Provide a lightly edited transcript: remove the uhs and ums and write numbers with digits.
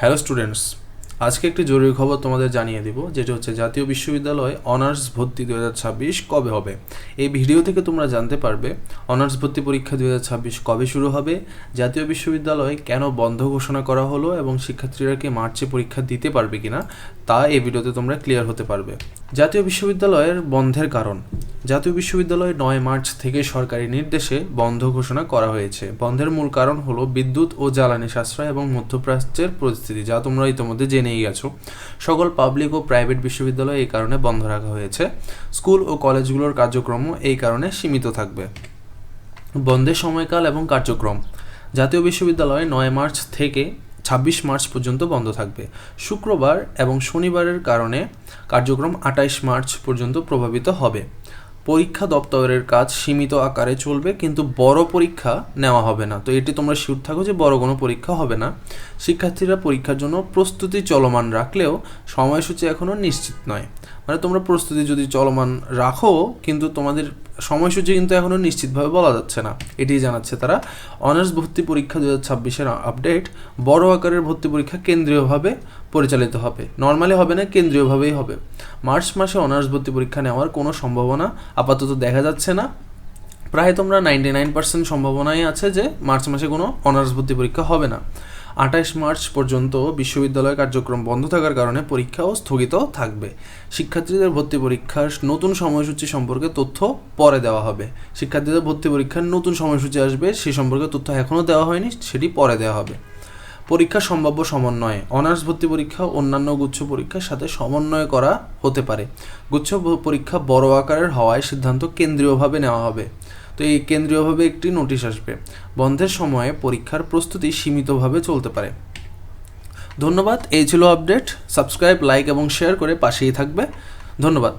Hello students, আজকে একটি জরুরি খবর তোমাদের জানিয়ে দিব, যেটা হচ্ছে জাতীয় বিশ্ববিদ্যালয়ে অনার্স ভর্তি 2026 কবে হবে। এই ভিডিও থেকে তোমরা জানতে পারবে অনার্স ভর্তি পরীক্ষা 2026 কবে শুরু হবে, জাতীয় বিশ্ববিদ্যালয় কেন বন্ধ ঘোষণা করা হলো এবং শিক্ষার্থীরা কি মার্চে পরীক্ষা দিতে পারবে কিনা তা এই ভিডিওতে তোমরা ক্লিয়ার হতে পারবে। জাতীয় বিশ্ববিদ্যালয়ের বন্ধের কারণ। জাতীয় বিশ্ববিদ্যালয় 9 মার্চ থেকে সরকারি নির্দেশে বন্ধ ঘোষণা করা হয়েছে। বন্ধের মূল কারণ হলো বিদ্যুৎ ও জ্বালানি সাশ্রয় এবং মধ্যপ্রাচ্যের পরিস্থিতি, যা তোমরা ইতিমধ্যে জেনেই গেছো। সকল পাবলিক ও প্রাইভেট বিশ্ববিদ্যালয় এই কারণে বন্ধ রাখা হয়েছে। স্কুল ও কলেজগুলোর কার্যক্রমও এই কারণে সীমিত থাকবে। বন্ধের সময়কাল এবং কার্যক্রম। জাতীয় বিশ্ববিদ্যালয় 9 মার্চ থেকে 26 মার্চ পর্যন্ত বন্ধ থাকবে। শুক্রবার এবং শনিবারের কারণে কার্যক্রম 28 মার্চ পর্যন্ত প্রভাবিত হবে। পরীক্ষা দপ্তরের কাজ সীমিত আকারে চলবে, কিন্তু বড় পরীক্ষা নেওয়া হবে না। তো এটি তোমরা শিওর থাকো যে বড় কোনো পরীক্ষা হবে না। শিক্ষার্থীরা পরীক্ষার জন্য প্রস্তুতি চলমান রাখলেও সময়সূচি এখনও নিশ্চিত নয়। মানে তোমরা প্রস্তুতি যদি চলমান রাখো, কিন্তু তোমাদের সময়সূচি কিন্তু এখনও নিশ্চিতভাবে বলা যাচ্ছে না, এটি জানাচ্ছে তারা। অনার্স ভর্তি পরীক্ষা 2026-এর আপডেট। বড় আকারের ভর্তি পরীক্ষা কেন্দ্রীয়ভাবে পরিচালিত হবে, নর্মালি হবে না, কেন্দ্রীয়ভাবেই হবে। মার্চ মাসে অনার্স ভর্তি পরীক্ষা নেওয়ার কোনো সম্ভাবনা আপাতত দেখা যাচ্ছে না। প্রায় তোমরা 99% সম্ভাবনাই আছে যে মার্চ মাসে কোনো অনার্স ভর্তি পরীক্ষা হবে না। 28 মার্চ পর্যন্ত বিশ্ববিদ্যালয় কার্যক্রম বন্ধ থাকার কারণে পরীক্ষাও স্থগিত থাকবে। শিক্ষার্থীদের ভর্তি পরীক্ষার নতুন সময়সূচি সম্পর্কে তথ্য পরে দেওয়া হবে। শিক্ষার্থীদের ভর্তি পরীক্ষার নতুন সময়সূচি আসবে, সেই সম্পর্কে তথ্য এখনও দেওয়া হয়নি, সেটি পরে দেওয়া হবে। পরীক্ষা সম্ভাব্য সমন্বয়ে। অনার্স ভর্তি পরীক্ষা অন্যান্য গুচ্ছ পরীক্ষার সাথে সমন্বয় করা হতে পারে। গুচ্ছ পরীক্ষা বড় আকারের হওয়ায় সিদ্ধান্ত কেন্দ্রীয়ভাবে নেওয়া হবে। তো এই কেন্দ্রীয়ভাবে একটি নোটিশ আসবে। বন্ধের সময়ে পরীক্ষার প্রস্তুতি সীমিতভাবে চলতে পারে। ধন্যবাদ, এই ছিল আপডেট। সাবস্ক্রাইব, লাইক এবং শেয়ার করে পাশেই থাকবে। ধন্যবাদ।